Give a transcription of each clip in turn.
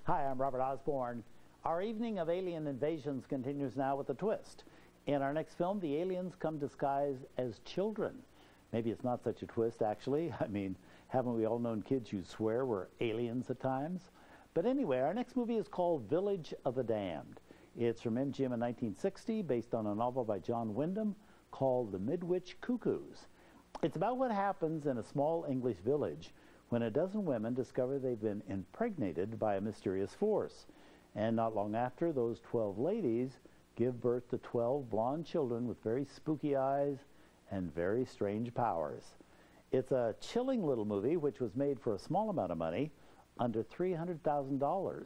Hi, I'm Robert Osborne. Our evening of alien invasions continues now with a twist. In our next film, the aliens come disguised as children. Maybe it's not such a twist, actually. I mean, haven't we all known kids who swear were aliens at times? But anyway, our next movie is called Village of the Damned. It's from MGM in 1960, based on a novel by John Wyndham called The Midwich Cuckoos. It's about what happens in a small English village when a dozen women discover they've been impregnated by a mysterious force. And not long after, those 12 ladies give birth to 12 blonde children with very spooky eyes and very strange powers. It's a chilling little movie which was made for a small amount of money, under $300,000.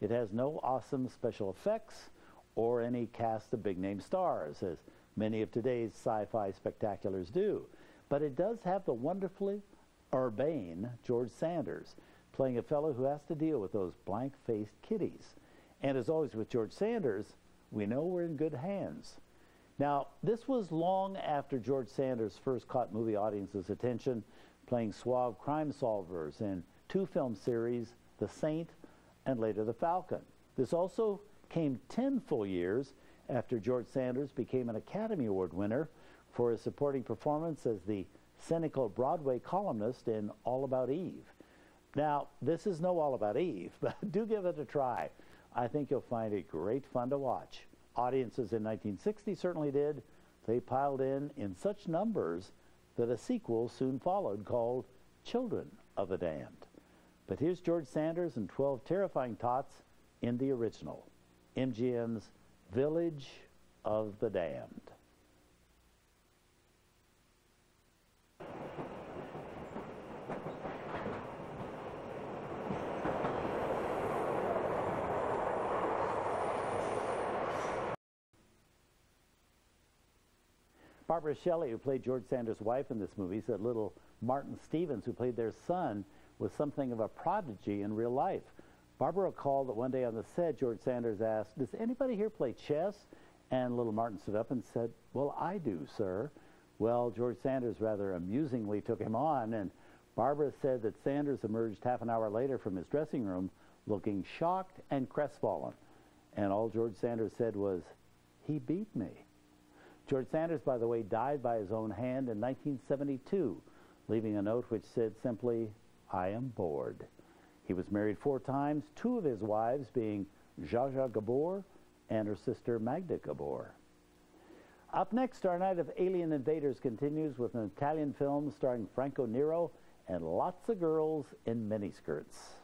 It has no awesome special effects or any cast of big-name stars, as many of today's sci-fi spectaculars do. But it does have the wonderfully urbane George Sanders, playing a fellow who has to deal with those blank-faced kiddies. And as always with George Sanders, we know we're in good hands. Now, this was long after George Sanders first caught movie audiences' attention, playing suave crime solvers in two film series, The Saint and later The Falcon. This also came 10 full years after George Sanders became an Academy Award winner for his supporting performance as the cynical Broadway columnist in All About Eve. Now, this is no All About Eve, but do give it a try. I think you'll find it great fun to watch. Audiences in 1960 certainly did. They piled in such numbers that a sequel soon followed called Children of the Damned. But here's George Sanders and 12 terrifying tots in the original, MGM's Village of the Damned. Barbara Shelley, who played George Sanders' wife in this movie, said little Martin Stevens, who played their son, was something of a prodigy in real life. Barbara recalled that one day on the set, George Sanders asked, "Does anybody here play chess?" And little Martin stood up and said, "Well, I do, sir." Well, George Sanders rather amusingly took him on, and Barbara said that Sanders emerged half an hour later from his dressing room looking shocked and crestfallen. And all George Sanders said was, "He beat me." George Sanders, by the way, died by his own hand in 1972, leaving a note which said simply, "I am bored." He was married 4 times, 2 of his wives being Zsa Zsa Gabor and her sister Magda Gabor. Up next, our night of alien invaders continues with an Italian film starring Franco Nero and lots of girls in miniskirts.